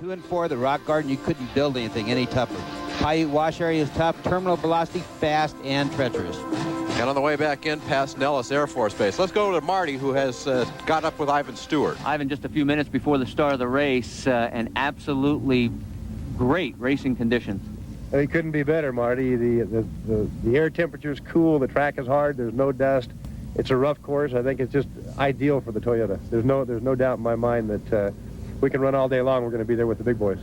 2 and 4, the rock garden, you couldn't build anything any tougher. High wash area is tough, terminal velocity, fast, and treacherous. And on the way back in past Nellis Air Force Base, let's go to Marty, who has got up with Ivan Stewart. Ivan, just a few minutes before the start of the race, and absolutely great racing conditions. It couldn't be better, Marty. The air temperature is cool, the track is hard, there's no dust. It's a rough course. I think it's just ideal for the Toyota. There's no doubt in my mind that we can run all day long. We're going to be there with the big boys.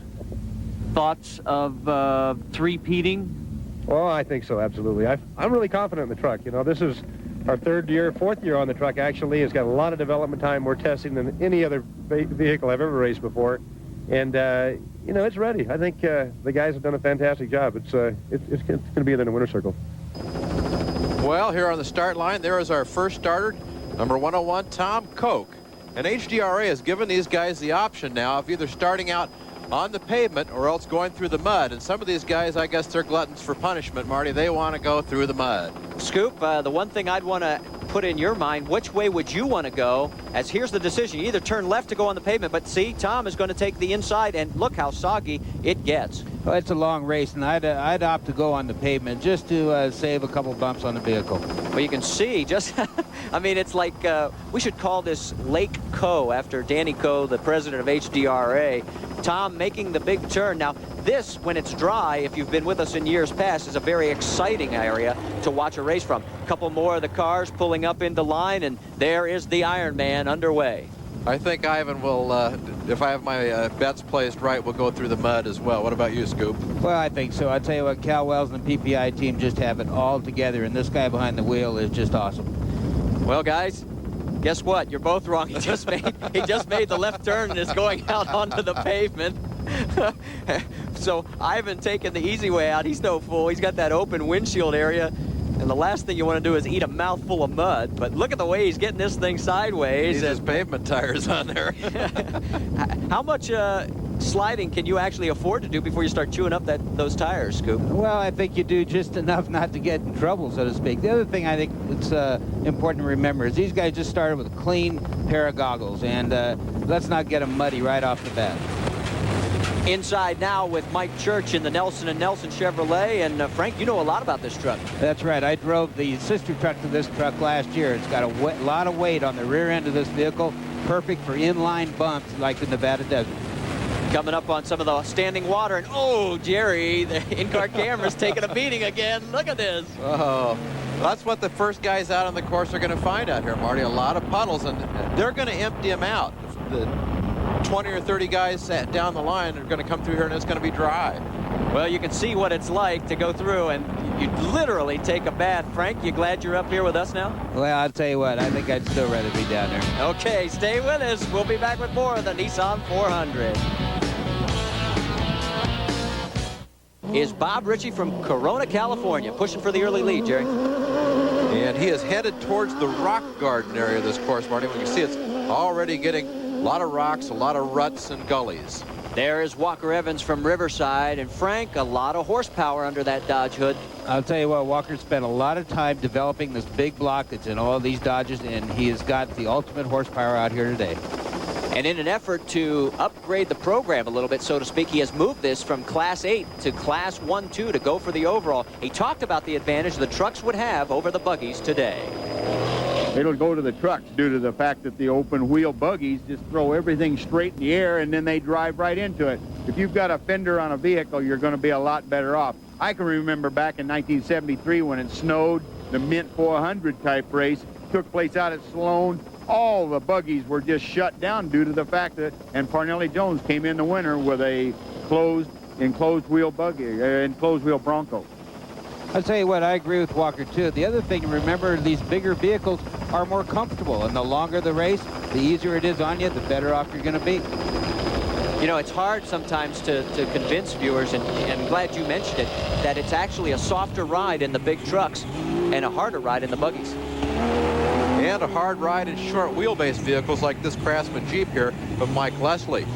Thoughts of three-peating? Well, I think so, absolutely. I'm really confident in the truck. You know, this is our fourth year on the truck, actually. It's got a lot of development time, more testing than any other vehicle I've ever raced before. And, you know, it's ready. I think the guys have done a fantastic job. It's going to be in the winner's circle. Well, here on the start line, there is our first starter, number 101, Tom Koch. And HDRA has given these guys the option now of either starting out on the pavement or else going through the mud. And some of these guys, I guess they're gluttons for punishment, Marty. They want to go through the mud. Scoop, the one thing I'd want to put in your mind, which way would you want to go? As here's the decision. You either turn left to go on the pavement, but see, Tom is going to take the inside, and look how soggy it gets. Well, it's a long race, and I'd opt to go on the pavement just to save a couple bumps on the vehicle. Well, you can see just, I mean, it's like, we should call this Lake Co after Danny Co, the president of HDRA. Tom making the big turn. Now, this, when it's dry, if you've been with us in years past, is a very exciting area to watch a race from. A couple more of the cars pulling up into line, and there is the Iron Man underway. I think Ivan will, if I have my bets placed right, will go through the mud as well. What about you, Scoop? Well, I think so. I'll tell you what, Cal Wells and the PPI team just have it all together, and this guy behind the wheel is just awesome. Well, guys, guess what? You're both wrong. He just made the left turn and is going out onto the pavement. So Ivan taking the easy way out. He's no fool. He's got that open windshield area. And the last thing you want to do is eat a mouthful of mud. But look at the way he's getting this thing sideways. He's his pavement tires on there. How much sliding can you actually afford to do before you start chewing up those tires, Scoop? Well, I think you do just enough not to get in trouble, so to speak. The other thing I think it's important to remember is these guys just started with a clean pair of goggles, and let's not get them muddy right off the bat. Inside now with Mike Church in the Nelson & Nelson Chevrolet. And Frank, you know a lot about this truck. That's right. I drove the sister truck to this truck last year. It's got a lot of weight on the rear end of this vehicle. Perfect for inline bumps like the Nevada desert. Coming up on some of the standing water. And, oh, Jerry, the in-car camera's taking a beating again. Look at this. Oh, that's what the first guys out on the course are going to find out here, Marty. A lot of puddles, and they're going to empty them out. The 20 or 30 guys down the line are going to come through here, and it's going to be dry. Well, you can see what it's like to go through, and you literally take a bath. Frank, you glad you're up here with us now? Well, I'll tell you what, I think I'd still rather be down there. Okay, stay with us. We'll be back with more of the Nissan 400. Is Bob Ritchie from Corona, California, pushing for the early lead, Jerry. And he is headed towards the rock garden area of this course, Marty. When you see it's already getting a lot of rocks, a lot of ruts and gullies. There is Walker Evans from Riverside, and Frank, a lot of horsepower under that Dodge hood. I'll tell you what, Walker spent a lot of time developing this big block that's in all these Dodges, and he has got the ultimate horsepower out here today. And in an effort to upgrade the program a little bit, so to speak, he has moved this from Class 8 to Class 1-2 to go for the overall. He talked about the advantage the trucks would have over the buggies today. It'll go to the trucks due to the fact that the open wheel buggies just throw everything straight in the air and then they drive right into it. If you've got a fender on a vehicle, you're going to be a lot better off. I can remember back in 1973 when it snowed, the Mint 400 type race took place out at Sloan. All the buggies were just shut down due to the fact that, and Parnelli Jones came in the winter with a enclosed wheel Bronco. I'll tell you what, I agree with Walker, too. The other thing to remember, these bigger vehicles are more comfortable, and the longer the race, the easier it is on you, the better off you're going to be. You know, it's hard sometimes to convince viewers, and I'm glad you mentioned it, that it's actually a softer ride in the big trucks and a harder ride in the buggies. And a hard ride in short wheelbase vehicles like this Craftsman Jeep here from Mike Leslie.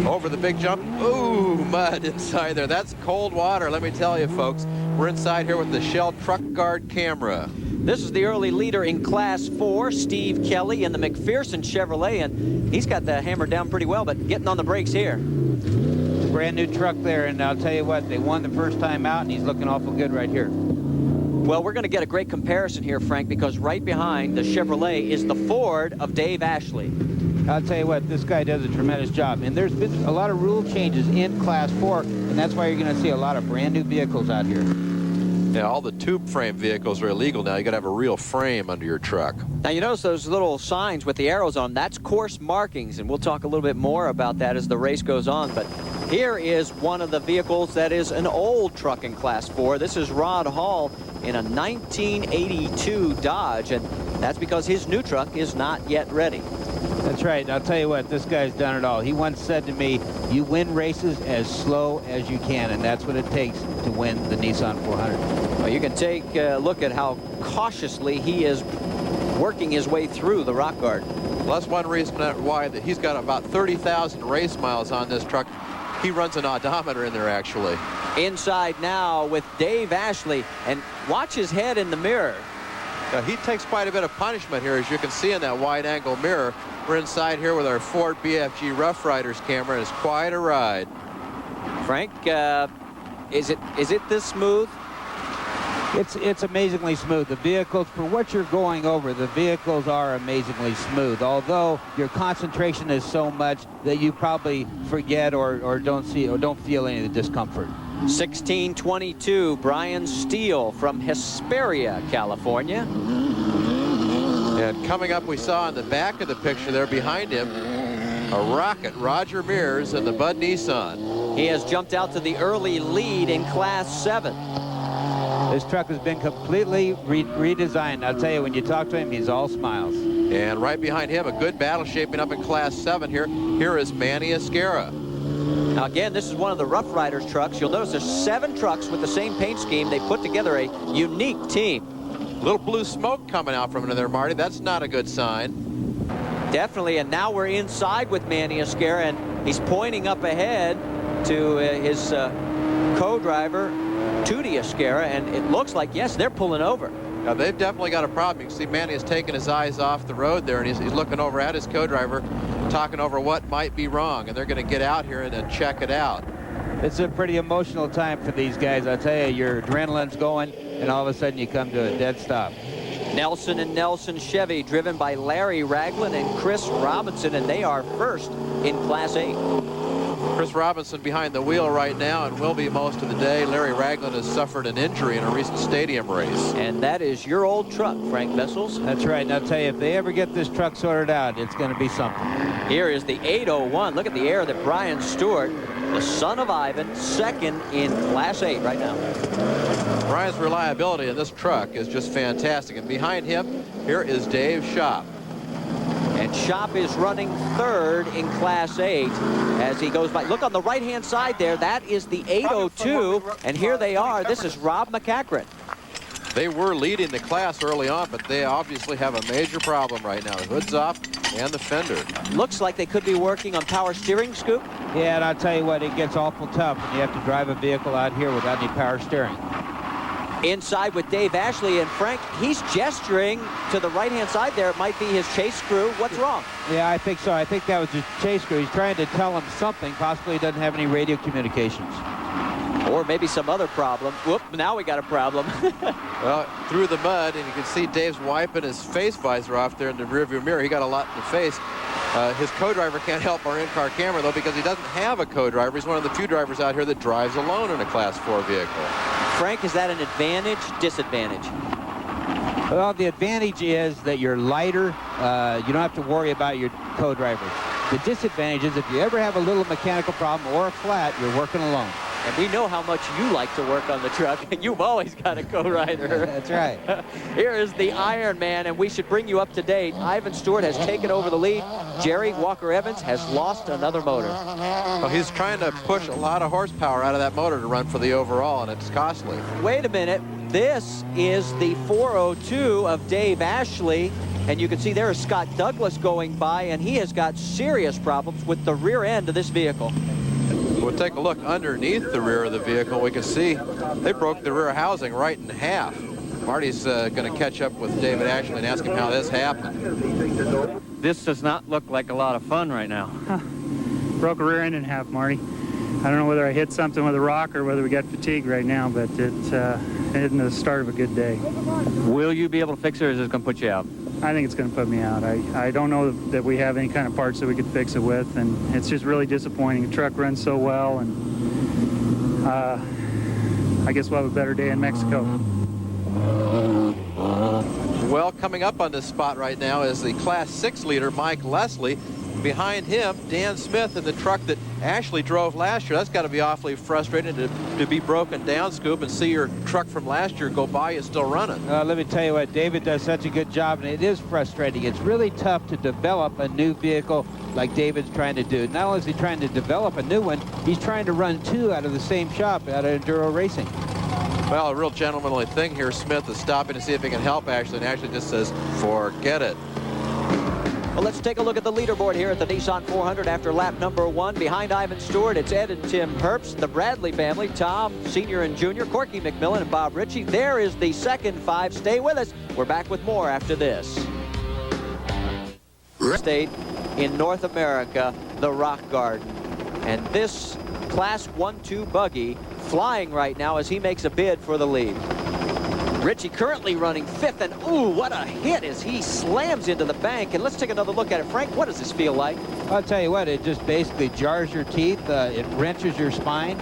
Over the big jump. Ooh, mud inside there. That's cold water, let me tell you, folks. We're inside here with the Shell Truck Guard camera. This is the early leader in Class 4, Steve Kelly in the McPherson Chevrolet, and he's got the hammer down pretty well, but getting on the brakes here. Brand new truck there, and I'll tell you what, they won the first time out, and he's looking awful good right here. Well, we're going to get a great comparison here, Frank, because right behind the Chevrolet is the Ford of Dave Ashley. I'll tell you what, this guy does a tremendous job. And there's been a lot of rule changes in Class 4, and that's why you're going to see a lot of brand new vehicles out here. Yeah, all the tube frame vehicles are illegal now. You got to have a real frame under your truck. Now, you notice those little signs with the arrows on, that's course markings, and we'll talk a little bit more about that as the race goes on. But here is one of the vehicles that is an old truck in Class 4. This is Rod Hall in a 1982 Dodge, and that's because his new truck is not yet ready. That's right. I'll tell you what, this guy's done it all. He once said to me, you win races as slow as you can, and that's what it takes to win the Nissan 400. Well, you can take a look at how cautiously he is working his way through the rock garden. Well, that's one reason why that he's got about 30,000 race miles on this truck. He runs an odometer in there, actually. Inside now with Dave Ashley, and watch his head in the mirror. He takes quite a bit of punishment here, as you can see in that wide-angle mirror. We're inside here with our Ford BFG Rough Riders camera, and it's quite a ride. Frank, is it this smooth? It's amazingly smooth. The vehicles, for what you're going over, the vehicles are amazingly smooth, although your concentration is so much that you probably forget or don't see or don't feel any of the discomfort. 1622, Brian Steele from Hesperia, California. And coming up, we saw in the back of the picture there behind him, a rocket, Roger Mears and the Bud Nissan. He has jumped out to the early lead in Class 7. This truck has been completely redesigned. I'll tell you, when you talk to him, he's all smiles. And right behind him, a good battle shaping up in Class 7 here. Here is Manny Esquera. Now again, this is one of the Rough Riders trucks. You'll notice there's 7 trucks with the same paint scheme. They put together a unique team. Little blue smoke coming out from under there, Marty. That's not a good sign. Definitely, and now we're inside with Manny Esquera, and he's pointing up ahead to his co-driver, Tootie Esquera, and it looks like, yes, they're pulling over. Now, they've definitely got a problem. You can see Manny has taken his eyes off the road there, and he's looking over at his co-driver, talking over what might be wrong, and they're going to get out here and check it out. It's a pretty emotional time for these guys. I'll tell you, your adrenaline's going, and all of a sudden you come to a dead stop. Nelson and Nelson Chevy, driven by Larry Ragland and Chris Robinson, and they are first in Class 8. Chris Robinson behind the wheel right now and will be most of the day. Larry Ragland has suffered an injury in a recent stadium race. And that is your old truck, Frank Vessels. That's right. And I'll tell you, if they ever get this truck sorted out, it's going to be something. Here is the 801. Look at the air that Brian Stewart, the son of Ivan, second in Class 8 right now. Brian's reliability in this truck is just fantastic. And behind him, here is Dave Schopp. And Schopp is running third in Class 8 as he goes by. Look on the right-hand side there. That is the 802. And here they are. This is Rob McCachran. They were leading the class early on, but they obviously have a major problem right now. The hood's off and the fender. Looks like they could be working on power steering, Scoop. Yeah, and I'll tell you what, it gets awful tough when you have to drive a vehicle out here without any power steering. Inside with Dave Ashley, and Frank, he's gesturing to the right-hand side there. It might be his chase screw. What's wrong? Yeah, I think so. I think that was his chase screw. He's trying to tell him something. Possibly he doesn't have any radio communications. Or maybe some other problem. Whoop, now we got a problem. Well, through the mud, and you can see Dave's wiping his face visor off there in the rearview mirror. He got a lot in the face. His co-driver can't help our in-car camera, though, because he doesn't have a co-driver. He's one of the few drivers out here that drives alone in a Class 4 vehicle. Frank, is that an advantage, disadvantage? Well, the advantage is that you're lighter. You don't have to worry about your co-driver. The disadvantage is if you ever have a little mechanical problem or a flat, you're working alone. And we know how much you like to work on the truck. You've always got a co-rider. That's right. Here is the Iron Man, and we should bring you up to date. Ivan Stewart has taken over the lead. Jerry Walker Evans has lost another motor. Well, he's trying to push a lot of horsepower out of that motor to run for the overall, and it's costly. Wait a minute. This is the 402 of Dave Ashley. And you can see there is Scott Douglas going by, and he has got serious problems with the rear end of this vehicle. We'll take a look underneath the rear of the vehicle. We can see they broke the rear housing right in half. Marty's going to catch up with David Ashley and ask him how this happened. This does not look like a lot of fun right now. Broke a rear end in half, Marty. I don't know whether I hit something with a rock or whether we got fatigued right now, but it isn't the start of a good day. Will you be able to fix it, or is this going to put you out? I think it's going to put me out. I don't know that we have any kind of parts that we could fix it with, and it's just really disappointing. The truck runs so well, and I guess we'll have a better day in Mexico. Well, coming up on this spot right now is the Class 6 leader, Mike Leslie. Behind him, Dan Smith in the truck that Ashley drove last year. That's got to be awfully frustrating to be broken down, Scoop, and see your truck from last year go by you still running. Let me tell you what, David does such a good job, and it is frustrating. It's really tough to develop a new vehicle like David's trying to do. Not only is he trying to develop a new one, he's trying to run two out of the same shop out of Enduro Racing. Well, a real gentlemanly thing here. Smith is stopping to see if he can help Ashley, and Ashley just says, forget it. Well, let's take a look at the leaderboard here at the Nissan 400 after lap number 1. Behind Ivan Stewart, it's Ed and Tim Herbst, the Bradley family, Tom, Sr. and Jr., Corky McMillan, and Bob Ritchie. There is the second 5. Stay with us. We're back with more after this. State in North America, the Rock Garden. And this Class 1-2 buggy flying right now as he makes a bid for the lead. Ritchie currently running 5th, and ooh, what a hit as he slams into the bank. And let's take another look at it. Frank, what does this feel like? I'll tell you what, it just basically jars your teeth. It wrenches your spine.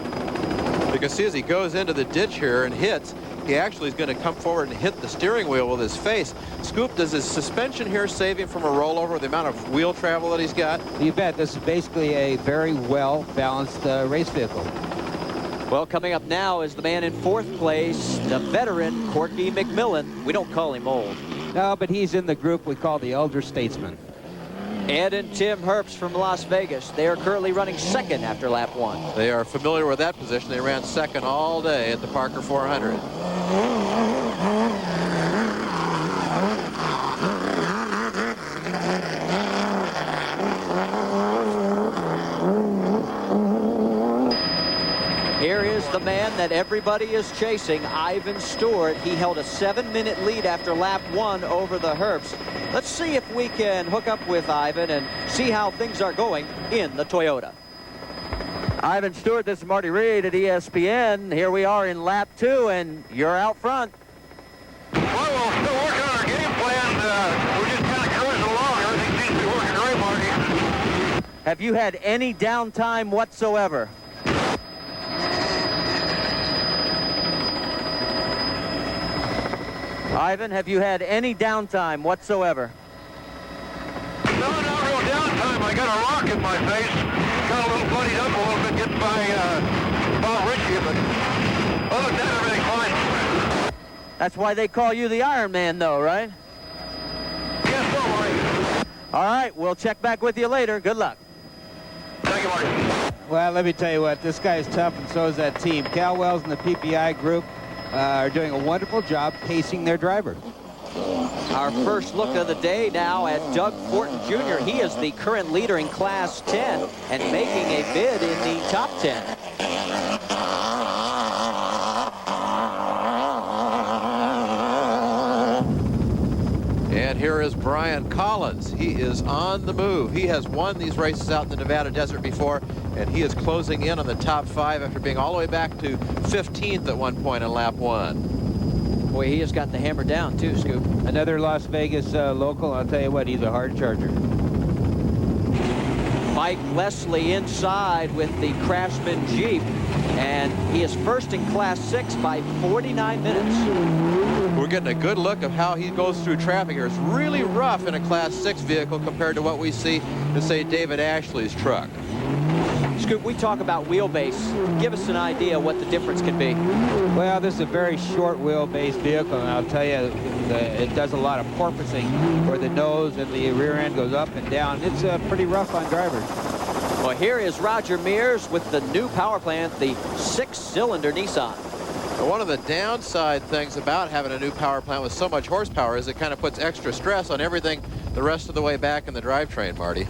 You can see as he goes into the ditch here and hits, he actually is going to come forward and hit the steering wheel with his face. Scoop, does his suspension here save him from a rollover with the amount of wheel travel that he's got? You bet. This is basically a very well-balanced race vehicle. Well, coming up now is the man in 4th place, the veteran Corky McMillan. We don't call him old. No, but he's in the group we call the elder statesman. Ed and Tim Herbst from Las Vegas. They are currently running 2nd after lap 1. They are familiar with that position. They ran 2nd all day at the Parker 400. Here is the man that everybody is chasing, Ivan Stewart. He held a 7-minute lead after lap 1 over the Herbst. Let's see if we can hook up with Ivan and see how things are going in the Toyota. Ivan Stewart, this is Marty Reed at ESPN. Here we are in lap 2, and you're out front. Well, we're still working on our game plan. We're just kind of cruising along. Everything seems to be working great, Marty. Have you had any downtime whatsoever? Ivan, have you had any downtime whatsoever? No, not real downtime. I got a rock in my face. Got a little bloodied up a little bit getting by Bob Ritchie, but other than that, everything fine. That's why they call you the Iron Man, though, right? Yes, so, Marty. All right, we'll check back with you later. Good luck. Thank you, Marty. Well, let me tell you what, this guy's tough, and so is that team. Cal Wells and the PPI group are doing a wonderful job pacing their driver. Our first look of the day now at Doug Fortin Jr. He is the current leader in Class 10 and making a bid in the top 10. And here is Brian Collins. He is on the move. He has won these races out in the Nevada desert before, and he is closing in on the top 5 after being all the way back to 15th at one point in lap 1. Boy, he has got the hammer down too, Scoop. Another Las Vegas local. I'll tell you what, he's a hard charger. Mike Leslie inside with the Craftsman Jeep, and he is first in Class 6 by 49 minutes. We're getting a good look of how he goes through traffic here. It's really rough in a Class 6 vehicle compared to what we see in, say, David Ashley's truck. Scoop, we talk about wheelbase. Give us an idea what the difference can be. Well, this is a very short wheelbase vehicle, and I'll tell you, it does a lot of porpoising where the nose and the rear end goes up and down. It's pretty rough on drivers. Well, here is Roger Mears with the new power plant, the 6-cylinder Nissan. One of the downside things about having a new power plant with so much horsepower is it kind of puts extra stress on everything the rest of the way back in the drivetrain, Marty.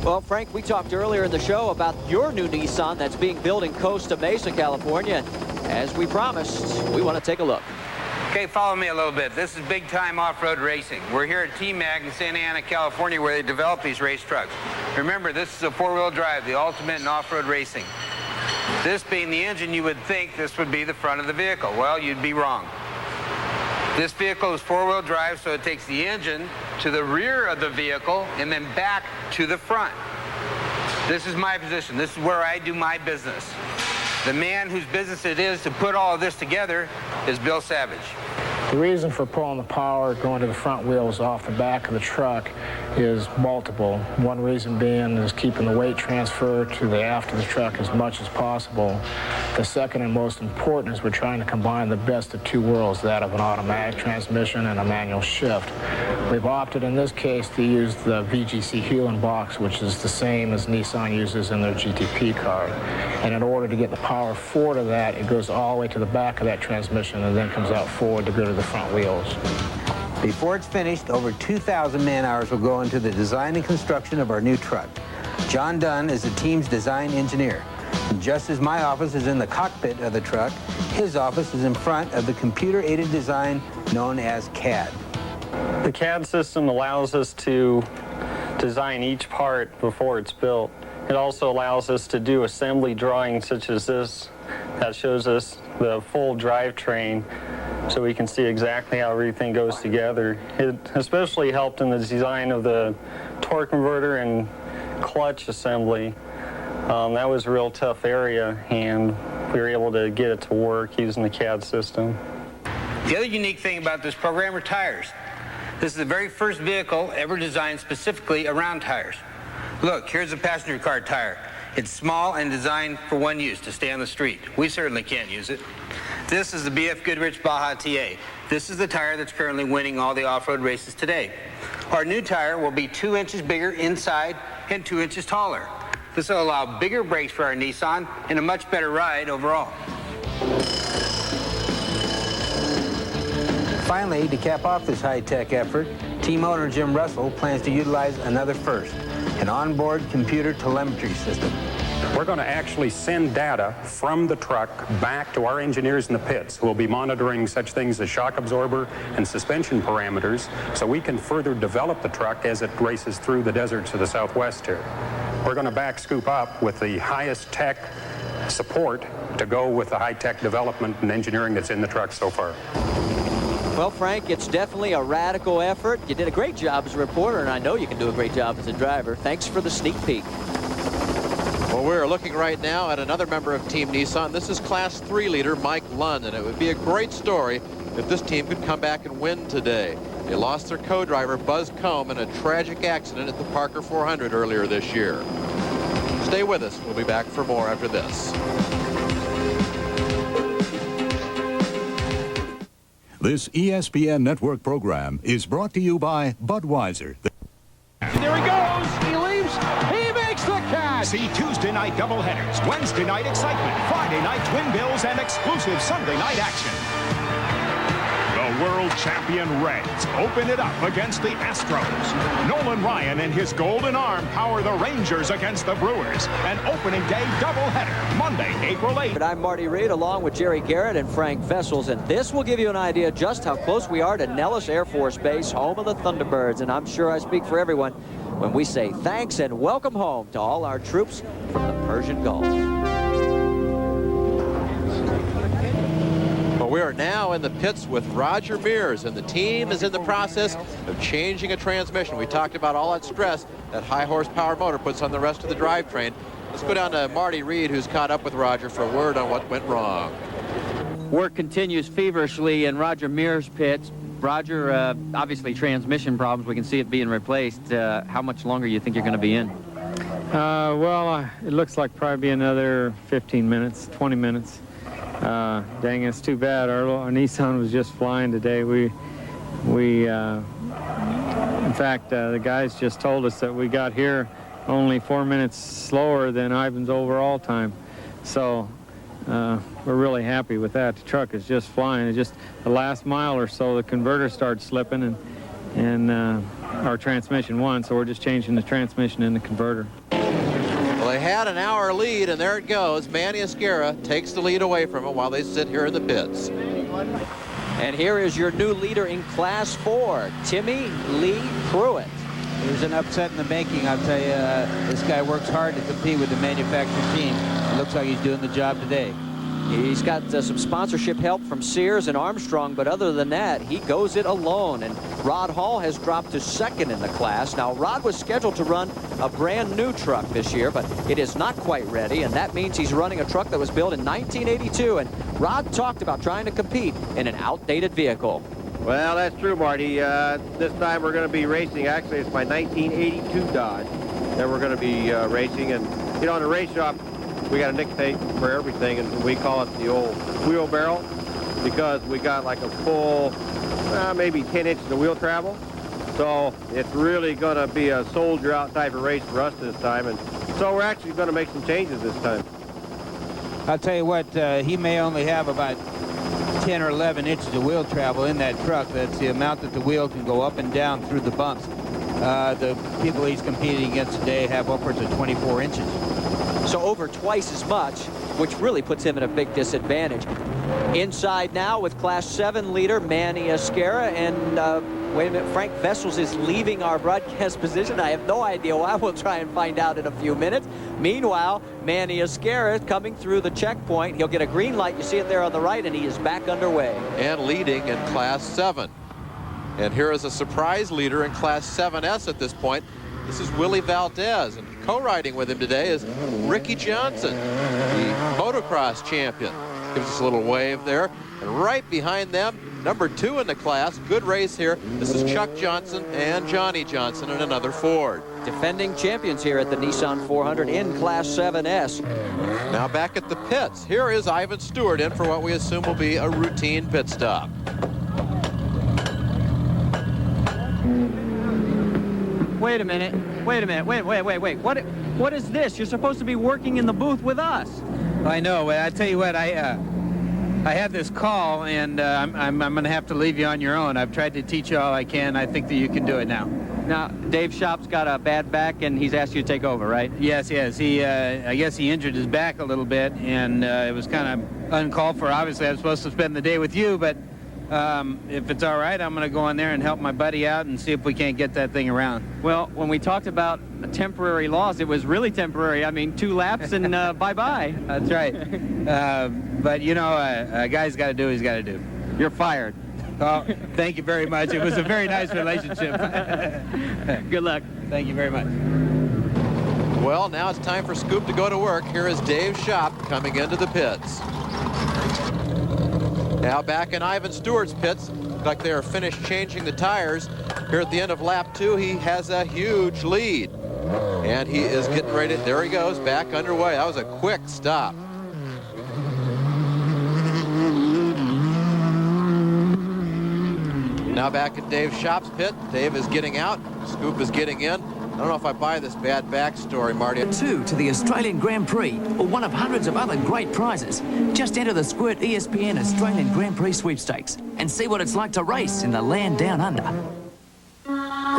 Well, Frank, we talked earlier in the show about your new Nissan that's being built in Costa Mesa, California. As we promised, we want to take a look. Okay, follow me a little bit. This is big-time off-road racing. We're here at T-Mag in Santa Ana, California, where they develop these race trucks. Remember, this is a four-wheel drive, the ultimate in off-road racing. This being the engine, you would think this would be the front of the vehicle. Well, you'd be wrong. This vehicle is four-wheel drive, so it takes the engine to the rear of the vehicle and then back to the front. This is my position. This is where I do my business. The man whose business it is to put all of this together is Bill Savage. The reason for pulling the power going to the front wheels off the back of the truck is multiple. One reason being is keeping the weight transfer to the aft of the truck as much as possible. The second and most important is we're trying to combine the best of two worlds, that of an automatic transmission and a manual shift. We've opted in this case to use the VGC Hewland box, which is the same as Nissan uses in their GTP car. And in order to get the power forward of that, it goes all the way to the back of that transmission and then comes out forward to go to the front wheels. Before it's finished, over 2,000 man-hours will go into the design and construction of our new truck. John Dunn is the team's design engineer. And just as my office is in the cockpit of the truck, his office is in front of the computer-aided design known as CAD. The CAD system allows us to design each part before it's built. It also allows us to do assembly drawings such as this that shows us the full drivetrain, so we can see exactly how everything goes together. It especially helped in the design of the torque converter and clutch assembly. That was a real tough area, and we were able to get it to work using the CAD system. The other unique thing about this program are tires. This is the very first vehicle ever designed specifically around tires. Look, here's a passenger car tire. It's small and designed for one use, to stay on the street. We certainly can't use it. This is the BF Goodrich Baja TA. This is the tire that's currently winning all the off-road races today. Our new tire will be 2 inches bigger inside and 2 inches taller. This will allow bigger brakes for our Nissan and a much better ride overall. Finally, to cap off this high-tech effort, team owner Jim Russell plans to utilize another first, an onboard computer telemetry system. We're going to actually send data from the truck back to our engineers in the pits who will be monitoring such things as shock absorber and suspension parameters so we can further develop the truck as it races through the deserts of the Southwest here. We're going to back scoop up with the highest tech support to go with the high-tech development and engineering that's in the truck so far. Well, Frank, it's definitely a radical effort. You did a great job as a reporter, and I know you can do a great job as a driver. Thanks for the sneak peek. Well, we're looking right now at another member of Team Nissan. This is Class 3 leader Mike Lund, and it would be a great story if this team could come back and win today. They lost their co-driver, Buzz Combe, in a tragic accident at the Parker 400 earlier this year. Stay with us. We'll be back for more after this. This ESPN Network program is brought to you by Budweiser. There he goes. He leaves. He makes the catch. See Tuesday night doubleheaders, Wednesday night excitement, Friday night twin bills, and exclusive Sunday night action. The world champion Reds open it up against the Astros. Nolan Ryan and his golden arm power the Rangers against the Brewers. An opening day doubleheader, Monday, April 8th. I'm Marty Reed, along with Jerry Garrett and Frank Vessels, and this will give you an idea just how close we are to Nellis Air Force Base, home of the Thunderbirds. And I'm sure I speak for everyone when we say thanks and welcome home to all our troops from the Persian Gulf. We are now in the pits with Roger Mears, and the team is in the process of changing a transmission. We talked about all that stress that high horsepower motor puts on the rest of the drivetrain. Let's go down to Marty Reed, who's caught up with Roger for a word on what went wrong. Work continues feverishly in Roger Mears' pits. Roger, obviously transmission problems. We can see it being replaced. How much longer do you think you're going to be in? Well, it looks like probably another 15 minutes, 20 minutes. Dang, it's too bad. Our Nissan was just flying today. In fact, the guys just told us that we got here only 4 minutes slower than Ivan's overall time. So we're really happy with that. The truck is just flying. It's just the last mile or so, the converter started slipping, and our transmission won. So we're just changing the transmission in the converter. Well, they had an hour lead, and there it goes. Manny Esguerra takes the lead away from it while they sit here in the pits. And here is your new leader in Class 4, Timmy Lee Pruitt. There's an upset in the making, I'll tell you. This guy works hard to compete with the manufactured team. It looks like he's doing the job today. He's got some sponsorship help from Sears and Armstrong, but other than that, he goes it alone. And Rod Hall has dropped to second in the class. Now, Rod was scheduled to run a brand new truck this year, but it is not quite ready, and that means he's running a truck that was built in 1982. And Rod talked about trying to compete in an outdated vehicle. Well, that's true, Marty. This time we're going to be racing. Actually, it's my 1982 Dodge that we're going to be racing. And, you know, in the race shop, we got a nickname for everything, and we call it the old wheelbarrow because we got like a full, maybe 10 inches of wheel travel. So it's really going to be a soldier-out type of race for us this time. And so we're actually going to make some changes this time. I'll tell you what, he may only have about 10 or 11 inches of wheel travel in that truck. That's the amount that the wheel can go up and down through the bumps. The people he's competing against today have upwards of 24 inches. So over twice as much, which really puts him at a big disadvantage. Inside now with Class 7 leader Manny Esquera, and wait a minute, Frank Vessels is leaving our broadcast position. I have no idea why. We'll try and find out in a few minutes. Meanwhile, Manny Esquera is coming through the checkpoint. He'll get a green light. You see it there on the right, and he is back underway. And leading in Class 7. And here is a surprise leader in Class 7S at this point. This is Willie Valdez, and co-riding with him today is Ricky Johnson, the motocross champion. Gives us a little wave there. And right behind them, number 2 in the class. Good race here. This is Chuck Johnson and Johnny Johnson in another Ford. Defending champions here at the Nissan 400 in Class 7S. Now back at the pits. Here is Ivan Stewart in for what we assume will be a routine pit stop. Wait a minute. Wait. What is this? You're supposed to be working in the booth with us. I know, but I tell you what, I had this call, and I'm going to have to leave you on your own. I've tried to teach you all I can. I think that you can do it now. Now, Dave Shop's got a bad back, and he's asked you to take over, right? Yes. He, I guess he injured his back a little bit, and it was kind of uncalled for. Obviously, I was supposed to spend the day with you, but if it's all right, I'm going to go in there and help my buddy out and see if we can't get that thing around. Well, when we talked about a temporary loss, it was really temporary. I mean, 2 laps and bye-bye. That's right. But, you know, a guy's got to do what he's got to do. You're fired. Oh, thank you very much. It was a very nice relationship. Good luck. Thank you very much. Well, now it's time for Scoop to go to work. Here is Dave Shop coming into the pits. Now back in Ivan Stewart's pits, like they are finished changing the tires. Here at the end of lap 2, he has a huge lead. And he is getting ready. There he goes, back underway. That was a quick stop. Now back at Dave Shop's pit. Dave is getting out. Scoop is getting in. I don't know if I buy this bad backstory, Marty. 2 to the Australian Grand Prix, or one of hundreds of other great prizes. Just enter the Squirt ESPN Australian Grand Prix sweepstakes and see what it's like to race in the land down under.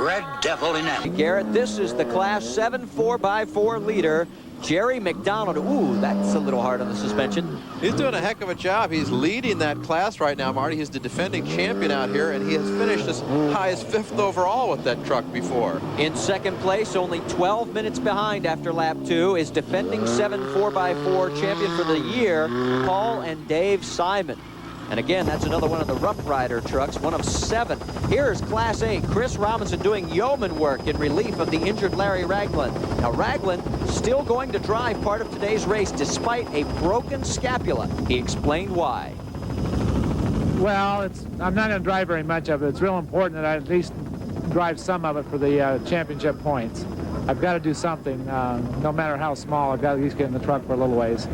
Red Devil in action. Garrett, this is the Class 7 4x4 leader, Jerry McDonald. Ooh, that's a little hard on the suspension. He's doing a heck of a job. He's leading that class right now, Marty. He's the defending champion out here, and he has finished as high as 5th overall with that truck before. In second place, only 12 minutes behind after lap 2, is defending 7 4x4 champion for the year, Paul and Dave Simon. And again, that's another one of the Rough Rider trucks, one of 7. Here's Class 8, Chris Robinson doing yeoman work in relief of the injured Larry Ragland. Now, Ragland still going to drive part of today's race despite a broken scapula. He explained why. Well, I'm not going to drive very much of it. It's real important that I at least drive some of it for the championship points. I've got to do something, no matter how small. I've got to at least get in the truck for a little ways.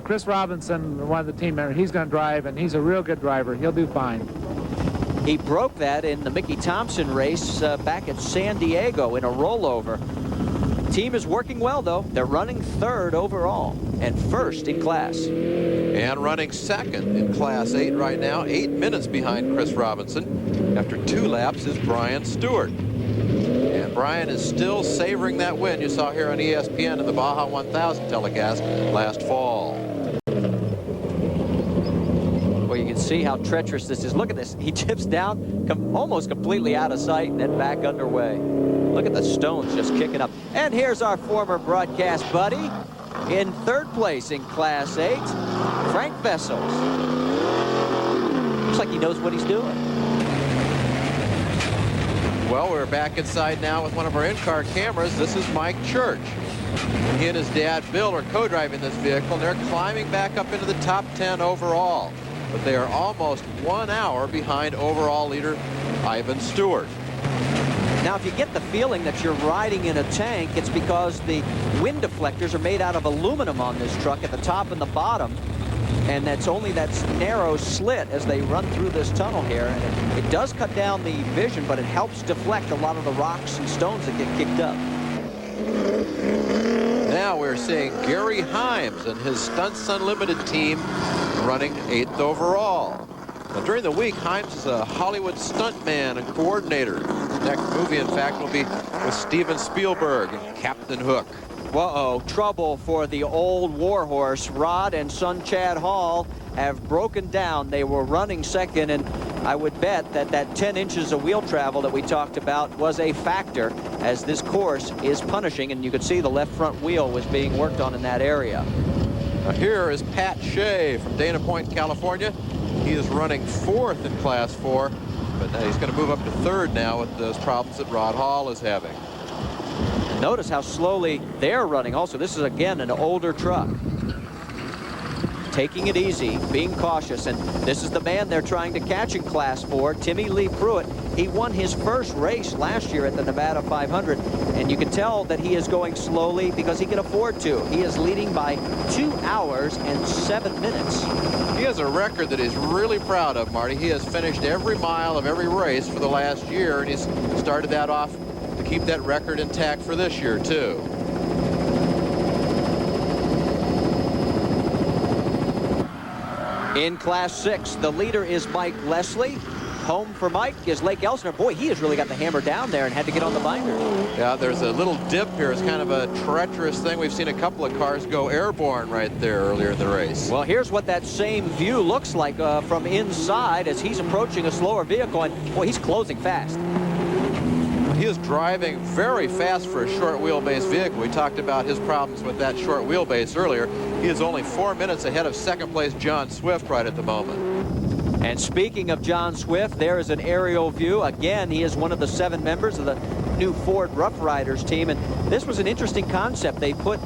Chris Robinson, one of the team members, he's going to drive, and he's a real good driver. He'll do fine. He broke that in the Mickey Thompson race back at San Diego in a rollover. Team is working well, though. They're running 3rd overall and 1st in class. And running 2nd in Class 8 right now, 8 minutes behind Chris Robinson. After 2 laps is Brian Stewart. And Brian is still savoring that win you saw here on ESPN in the Baja 1000 telecast last fall. Well, you can see how treacherous this is. Look at this. He tips down, almost completely out of sight, and then back underway. Look at the stones just kicking up. And here's our former broadcast buddy in third place in Class 8, Frank Vessels. Looks like he knows what he's doing. Well, we're back inside now with one of our in-car cameras. This is Mike Church. He and his dad, Bill, are co-driving this vehicle, and they're climbing back up into the top 10 overall. But they are almost 1 hour behind overall leader Ivan Stewart. Now, if you get the feeling that you're riding in a tank, it's because the wind deflectors are made out of aluminum on this truck at the top and the bottom. And that's only that narrow slit as they run through this tunnel here. And it does cut down the vision, but it helps deflect a lot of the rocks and stones that get kicked up. Now we're seeing Gary Himes and his Stunts Unlimited team running 8th overall. Now, during the week, Himes is a Hollywood stuntman and coordinator. His next movie, in fact, will be with Steven Spielberg and Captain Hook. Uh-oh, trouble for the old warhorse. Rod and son Chad Hall have broken down. They were running second, and I would bet that that 10 inches of wheel travel that we talked about was a factor, as this course is punishing, and you could see the left front wheel was being worked on in that area. Now, here is Pat Shea from Dana Point, California. He is running 4th in Class 4, but he's going to move up to 3rd now with those problems that Rod Hall is having. Notice how slowly they're running. Also, this is, again, an older truck. Taking it easy, being cautious, and this is the man they're trying to catch in Class 4, Timmy Lee Pruitt. He won his first race last year at the Nevada 500, and you can tell that he is going slowly because he can afford to. He is leading by 2 hours and 7 minutes. He has a record that he's really proud of, Marty. He has finished every mile of every race for the last year, and he's started that off to keep that record intact for this year, too. In Class 6, the leader is Mike Leslie. Home for Mike is Lake Elsinore. Boy, he has really got the hammer down there and had to get on the binder. Yeah, there's a little dip here. It's kind of a treacherous thing. We've seen a couple of cars go airborne right there earlier in the race. Well, here's what that same view looks like from inside as he's approaching a slower vehicle, and boy, he's closing fast. He is driving very fast for a short wheelbase vehicle. We talked about his problems with that short wheelbase earlier. He is only 4 minutes ahead of second place John Swift right at the moment. And speaking of John Swift, there is an aerial view. Again, he is one of the 7 members of the new Ford Rough Riders team. And this was an interesting concept. They put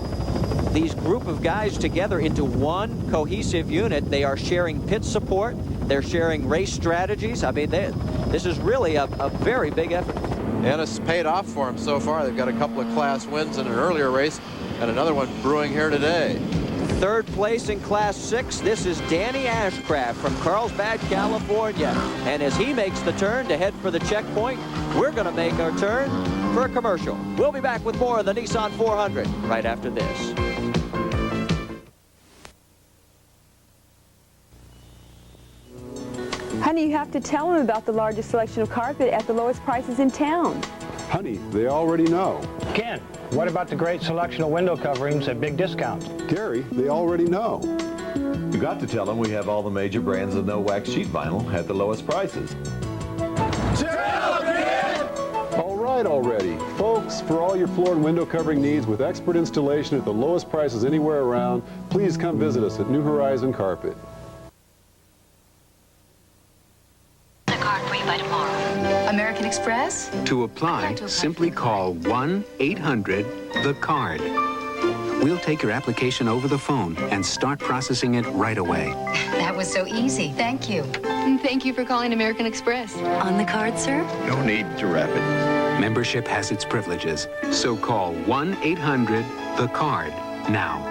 these group of guys together into one cohesive unit. They are sharing pit support. They're sharing race strategies. I mean, this is really a very big effort. And it's paid off for them so far. They've got a couple of class wins in an earlier race and another one brewing here today. Third place in Class 6, this is Danny Ashcraft from Carlsbad, California. And as he makes the turn to head for the checkpoint, we're going to make our turn for a commercial. We'll be back with more of the Nissan 400 right after this. Honey, you have to tell them about the largest selection of carpet at the lowest prices in town. Honey, they already know. Ken, what about the great selection of window coverings at big discounts? Gary, they already know. You got to tell them we have all the major brands of no-wax sheet vinyl at the lowest prices. Tell them! All right already. Folks, for all your floor and window covering needs with expert installation at the lowest prices anywhere around, please come visit us at New Horizon Carpet. American Express? To apply, simply call 1-800-THE-CARD. We'll take your application over the phone and start processing it right away. That was so easy. Thank you. And thank you for calling American Express. On the card, sir? No need to wrap it. Membership has its privileges, so call 1-800-THE-CARD now.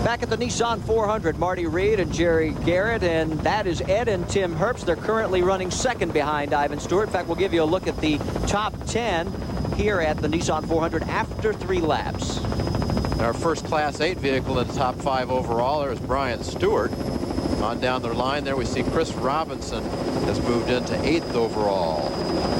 Back at the Nissan 400, Marty Reed and Jerry Garrett, and that is Ed and Tim Herbst. They're currently running second behind Ivan Stewart. In fact, we'll give you a look at the top 10 here at the Nissan 400 after 3 laps. Our first Class 8 vehicle in the top 5 overall, there's Brian Stewart. On down the line there, we see Chris Robinson has moved into 8th overall.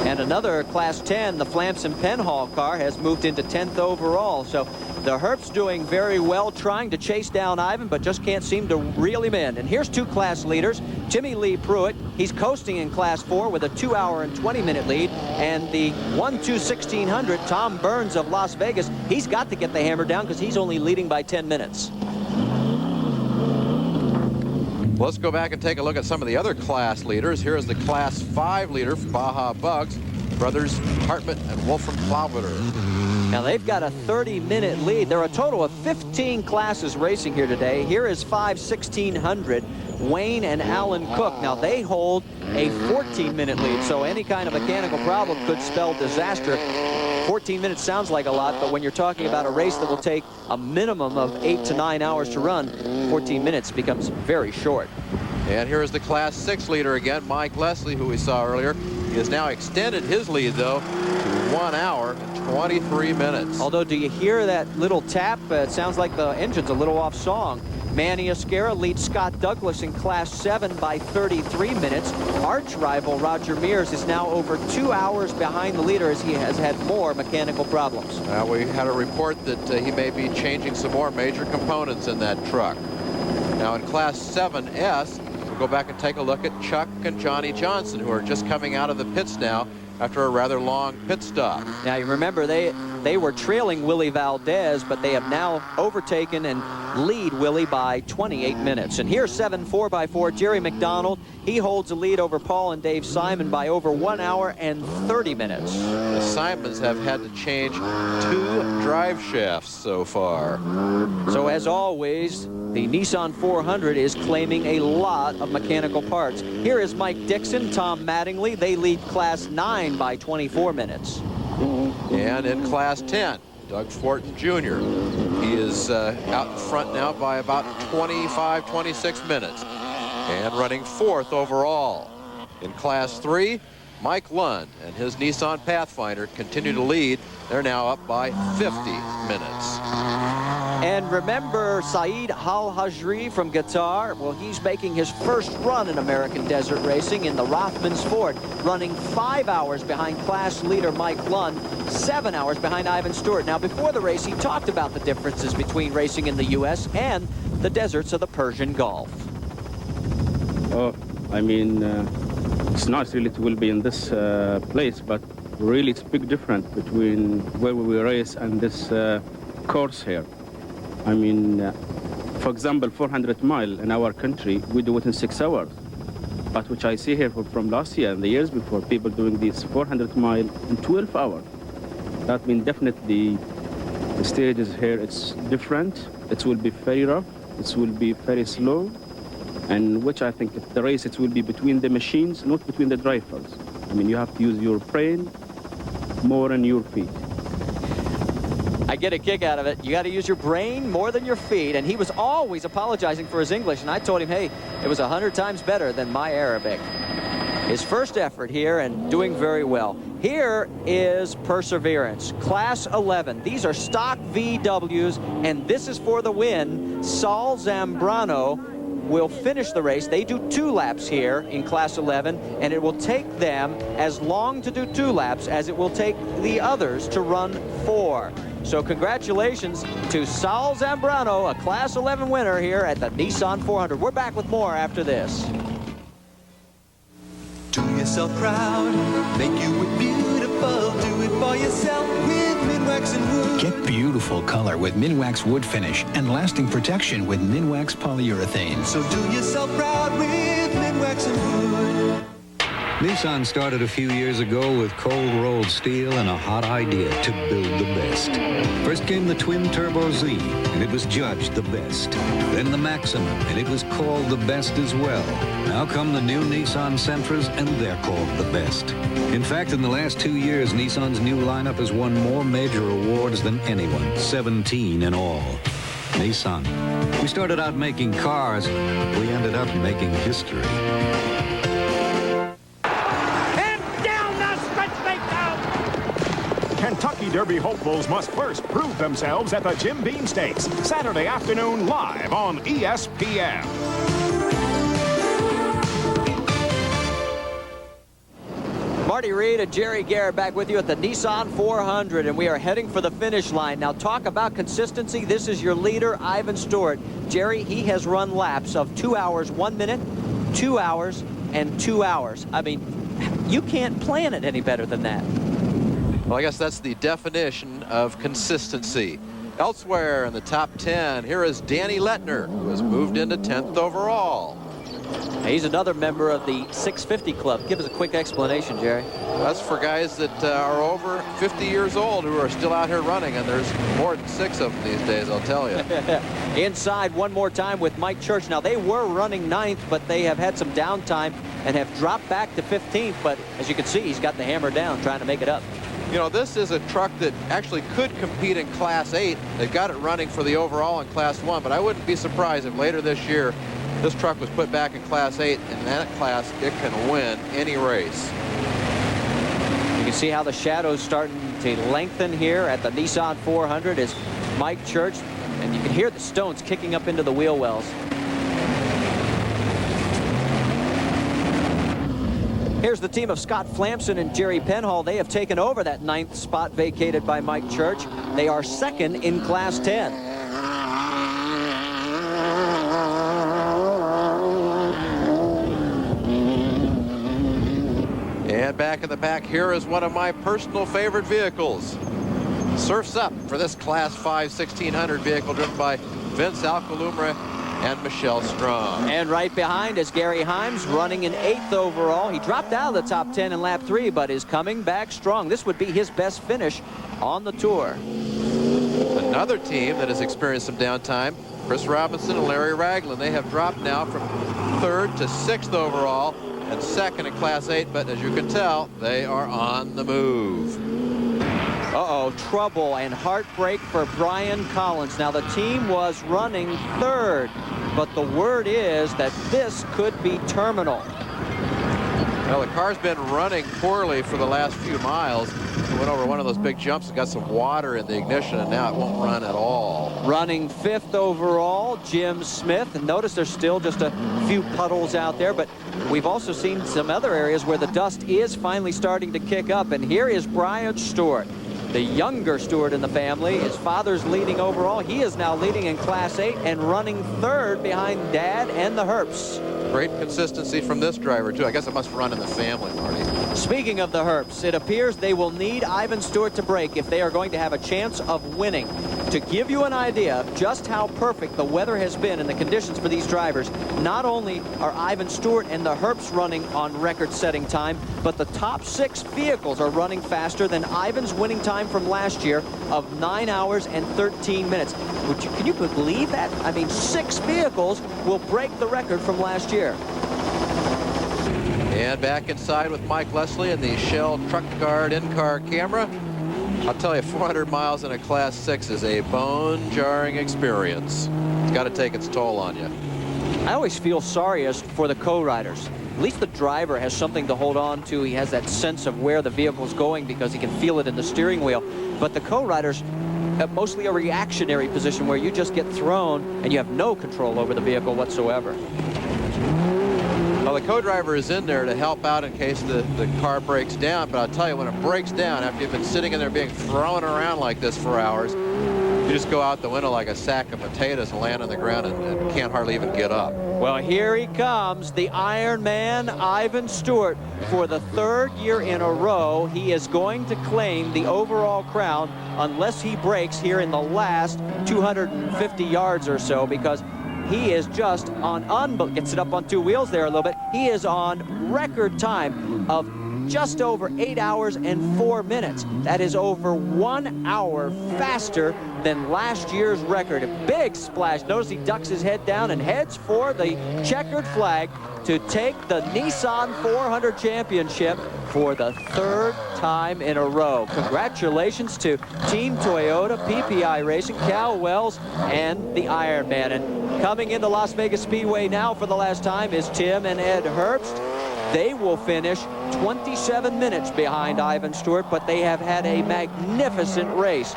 And another Class 10, the Flamson Penhall car, has moved into 10th overall. So the Herp's doing very well, trying to chase down Ivan, but just can't seem to reel him in. And here's two class leaders. Timmy Lee Pruitt, he's coasting in Class 4 with a 2 hour and 20-minute lead. And the 1-2-1600, Tom Burns of Las Vegas, he's got to get the hammer down because he's only leading by 10 minutes. Let's go back and take a look at some of the other class leaders. Here is the Class 5 leader for Baja Bugs, brothers Hartmut and Wolfram Klaubeter. Now they've got a 30-minute lead. There are a total of 15 classes racing here today. Here is 5-1600, Wayne and Alan Cook. Now they hold a 14-minute lead, so any kind of mechanical problem could spell disaster. 14 minutes sounds like a lot, but when you're talking about a race that will take a minimum of 8 to 9 hours to run, 14 minutes becomes very short. And here is the Class 6 leader again, Mike Leslie, who we saw earlier. He has now extended his lead, though, to 1 hour and 23 minutes. Although, do you hear that little tap? It sounds like the engine's a little off song. Manny Oscara leads Scott Douglas in Class 7 by 33 minutes. Arch rival Roger Mears is now over 2 hours behind the leader as he has had more mechanical problems. We had a report that he may be changing some more major components in that truck. Now in Class 7S, we'll go back and take a look at Chuck and Johnny Johnson, who are just coming out of the pits now after a rather long pit stop. Now you remember they were trailing Willie Valdez, but they have now overtaken and lead Willie by 28 minutes. And here's 7 4x4 Jerry McDonald. He holds a lead over Paul and Dave Simon by over 1 hour and 30 minutes. The Simons have had to change 2 drive shafts so far. So as always, the Nissan 400 is claiming a lot of mechanical parts. Here is Mike Dixon, Tom Mattingly. They lead Class 9 by 24 minutes. And in Class 10, Doug Fortin Jr. He is out in front now by about 25, 26 minutes and running 4th overall. In Class 3, Mike Lund and his Nissan Pathfinder continue to lead. They're now up by 50 minutes. And remember Saeed Al-Hajri from Qatar? Well, he's making his first run in American desert racing in the Rothmans Ford, running 5 hours behind class leader Mike Lund, 7 hours behind Ivan Stewart. Now, before the race, he talked about the differences between racing in the U.S. and the deserts of the Persian Gulf. Oh, I mean, it's nice really to be in this place, but really it's a big difference between where we race and this course here. I mean, for example, 400 mile in our country, we do it in 6 hours. But which I see here from last year and the years before, people doing these 400 mile in 12 hours. That means definitely the stages here, it's different. It will be very rough. It will be very slow. And which I think the race, it will be between the machines, not between the drivers. I mean, you have to use your brain more than your feet. I get a kick out of it. You got to use your brain more than your feet. And he was always apologizing for his English. And I told him, hey, it was 100 times better than my Arabic. His first effort here and doing very well. Here is Perseverance, Class 11. These are stock VWs, and this is for the win. Saul Zambrano will finish the race. They do 2 laps here in Class 11, and it will take them as long to do 2 laps as it will take the others to run 4. So congratulations to Saul Zambrano, a Class 11 winner here at the Nissan 400. We're back with more after this. Do yourself proud, make you look beautiful, do it for yourself with Minwax and Wood. Get beautiful color with Minwax Wood Finish and lasting protection with Minwax Polyurethane. So do yourself proud with Minwax and Wood. Nissan started a few years ago with cold-rolled steel and a hot idea to build the best. First came the twin-turbo Z, and it was judged the best. Then the Maxima, and it was called the best as well. Now come the new Nissan Sentras, and they're called the best. In fact, in the last 2 years, Nissan's new lineup has won more major awards than anyone, 17 in all. Nissan. We started out making cars, we ended up making history. Kentucky Derby hopefuls must first prove themselves at the Jim Beam Stakes, Saturday afternoon live on ESPN. Marty Reed and Jerry Garrett back with you at the Nissan 400, and we are heading for the finish line. Now, talk about consistency. This is your leader, Ivan Stewart. Jerry, he has run laps of 2 hours, 1 minute, 2 hours, and 2 hours. I mean, you can't plan it any better than that. Well, I guess that's the definition of consistency. Elsewhere in the top 10, here is Danny Lettner, who has moved into 10th overall. He's another member of the 650 Club. Give us a quick explanation, Jerry. That's for guys that are over 50 years old who are still out here running, and there's more than 6 of them these days, I'll tell you. Inside one more time with Mike Church. Now, they were running 9th, but they have had some downtime and have dropped back to 15th. But as you can see, he's got the hammer down, trying to make it up. You know, this is a truck that actually could compete in Class 8. They've got it running for the overall in Class 1, but I wouldn't be surprised if later this year this truck was put back in Class 8. In that class, it can win any race. You can see how the shadow's starting to lengthen here at the Nissan 400 as Mike Church, and you can hear the stones kicking up into the wheel wells. Here's the team of Scott Flamson and Jerry Penhall. They have taken over that 9th spot vacated by Mike Church. They are 2nd in Class 10. And back in the back, here is one of my personal favorite vehicles. Surfs Up for this Class 5 1600 vehicle driven by Vince Alcalumbre and Michelle Strong. And right behind is Gary Himes, running in 8th overall. He dropped out of the top 10 in lap 3, but is coming back strong. This would be his best finish on the tour. Another team that has experienced some downtime, Chris Robinson and Larry Ragland. They have dropped now from 3rd to 6th overall and 2nd in Class 8, but as you can tell, they are on the move. Uh-oh, trouble and heartbreak for Brian Collins. Now, the team was running 3rd, but the word is that this could be terminal. Well, the car's been running poorly for the last few miles. It went over one of those big jumps and got some water in the ignition, and now it won't run at all. Running 5th overall, Jim Smith. And notice there's still just a few puddles out there, but we've also seen some other areas where the dust is finally starting to kick up. And here is Brian Stewart, the younger Stewart in the family. His father's leading overall. He is now leading in Class 8 and running 3rd behind Dad and the Herps. Great consistency from this driver, too. I guess it must run in the family, Marty. Speaking of the Herps, it appears they will need Ivan Stewart to break if they are going to have a chance of winning. To give you an idea of just how perfect the weather has been and the conditions for these drivers, not only are Ivan Stewart and the Herps running on record-setting time, but the top 6 vehicles are running faster than Ivan's winning time from last year of 9 hours and 13 minutes. Can you believe that? I mean, 6 vehicles will break the record from last year. And back inside with Mike Leslie and the Shell Truck Guard in-car camera. I'll tell you, 400 miles in a Class 6 is a bone-jarring experience. It's got to take its toll on you. I always feel sorriest for the co-riders. At least the driver has something to hold on to. He has that sense of where the vehicle's going because he can feel it in the steering wheel. But the co-riders have mostly a reactionary position where you just get thrown and you have no control over the vehicle whatsoever. Well, the co-driver is in there to help out in case the car breaks down, but I'll tell you, when it breaks down, after you've been sitting in there being thrown around like this for hours, you just go out the window like a sack of potatoes and land on the ground and can't hardly even get up. Well, here he comes, the Iron Man, Ivan Stewart. For the 3rd year in a row, he is going to claim the overall crown unless he breaks here in the last 250 yards or so, because he is just on, gets it up on 2 wheels there a little bit. He is on record time of just over 8 hours and 4 minutes. That is over 1 hour faster than last year's record. A big splash. Notice he ducks his head down and heads for the checkered flag to take the Nissan 400 championship for the 3rd time in a row. Congratulations to Team Toyota, PPI Racing, Cal Wells, and the Iron Man. And coming into Las Vegas Speedway now for the last time is Tim and Ed Herbst. They will finish 27 minutes behind Ivan Stewart, but they have had a magnificent race.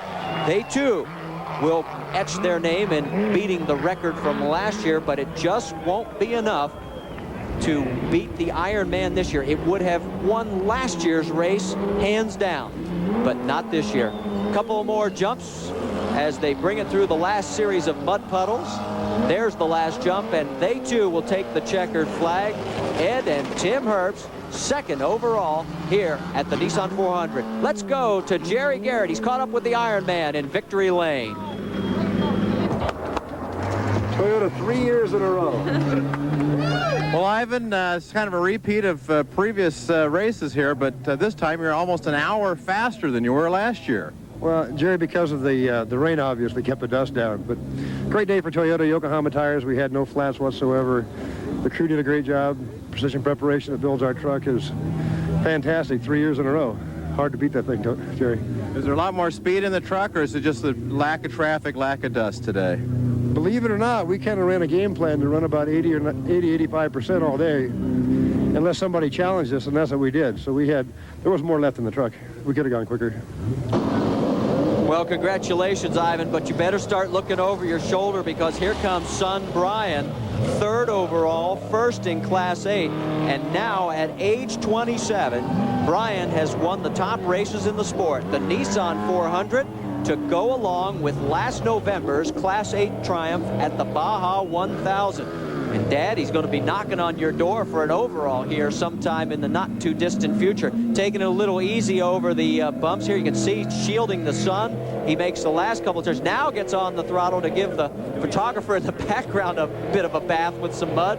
They too will etch their name in beating the record from last year, but it just won't be enough to beat the Iron Man this year. It would have won last year's race, hands down, but not this year. A couple more jumps as they bring it through the last series of mud puddles. There's the last jump, and they too will take the checkered flag. Ed and Tim Herbst, second overall here at the Nissan 400. Let's go to Jerry Garrett. He's caught up with the Iron Man in victory lane. Toyota 3 years in a row. Well, Ivan, it's kind of a repeat of previous races here, but this time you're almost an hour faster than you were last year. Well, Jerry, because of the rain, obviously kept the dust down. But great day for Toyota. Yokohama tires. We had no flats whatsoever. The crew did a great job. Precision preparation that builds our truck is fantastic. 3 years in a row. Hard to beat that thing, Jerry. Is there a lot more speed in the truck, or is it just the lack of traffic, lack of dust today? Believe it or not, we kind of ran a game plan to run about 85% all day, unless somebody challenged us, and that's what we did. So there was more left in the truck. We could have gone quicker. Well, congratulations, Ivan, but you better start looking over your shoulder because here comes son Brian, third overall, first in Class 8, and now at age 27, Brian has won the top races in the sport, the Nissan 400, to go along with last November's Class 8 triumph at the Baja 1000. And Dad, he's going to be knocking on your door for an overall here sometime in the not too distant future. Taking it a little easy over the bumps here. You can see shielding the sun. He makes the last couple of turns. Now gets on the throttle to give the photographer in the background a bit of a bath with some mud.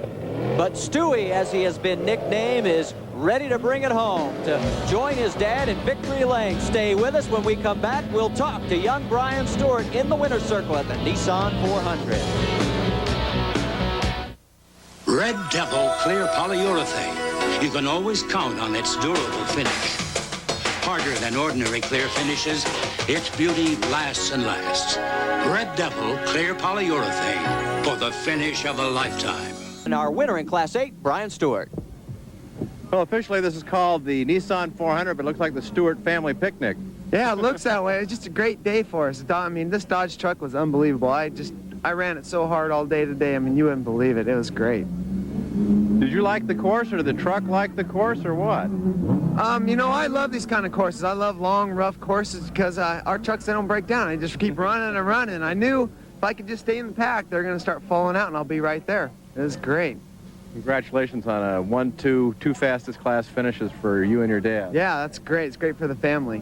But Stewie, as he has been nicknamed, is ready to bring it home to join his dad in victory lane. Stay with us. When we come back, we'll talk to young Brian Stewart in the winner's circle at the Nissan 400. Red Devil Clear Polyurethane. You can always count on its durable finish. Harder than ordinary clear finishes, its beauty lasts and lasts. Red Devil Clear Polyurethane for the finish of a lifetime. And our winner in Class 8, Brian Stewart. Well, officially this is called the Nissan 400, but it looks like the Stewart family picnic. Yeah, it looks that way. It's just a great day for us. I mean, this Dodge truck was unbelievable. I ran it so hard all day today. I mean, you wouldn't believe it. It was great. Did you like the course, or did the truck like the course, or what? You know, I love these kind of courses. I love long, rough courses because our trucks, they don't break down. They just keep running and running. I knew if I could just stay in the pack, they're going to start falling out, and I'll be right there. It was great. Congratulations on a 1-2, two fastest class finishes for you and your dad. Yeah, that's great. It's great for the family.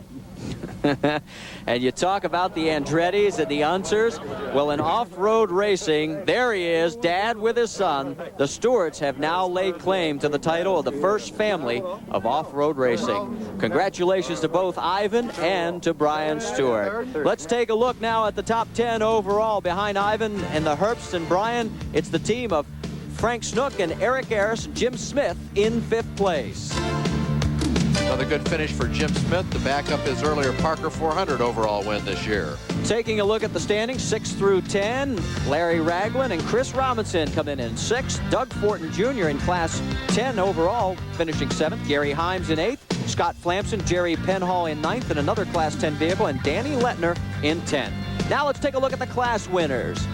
And you talk about the Andrettis and the Unsers. Well, in off-road racing, there he is, Dad with his son. The Stewarts have now laid claim to the title of the first family of off-road racing. Congratulations to both Ivan and to Brian Stewart. Let's take a look now at the top 10 overall. Behind Ivan and the Herbst and Brian, it's the team of Frank Snook and Eric Harris, Jim Smith in 5th place. Another good finish for Jim Smith to back up his earlier Parker 400 overall win this year. Taking a look at the standings, 6 through 10, Larry Ragland and Chris Robinson coming in 6th. Doug Fortin Jr. in Class 10 overall, finishing 7th. Gary Himes in 8th. Scott Flamson, Jerry Penhall in 9th in another Class 10 vehicle, and Danny Lettner in 10th. Now let's take a look at the class winners.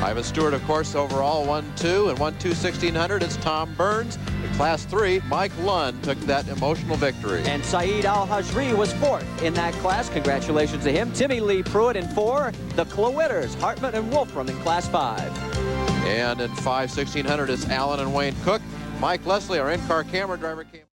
Ivan Stewart, of course, overall 1-2 and 1-2-1600. It's Tom Burns. In Class 3, Mike Lund took that emotional victory. And Saeed Al-Hajri was 4th in that class. Congratulations to him. Timmy Lee Pruitt in 4. The Clowitters, Hartman and Wolfram in Class 5. And in 5-1600, it's Allen and Wayne Cook. Mike Leslie, our in-car camera driver, came.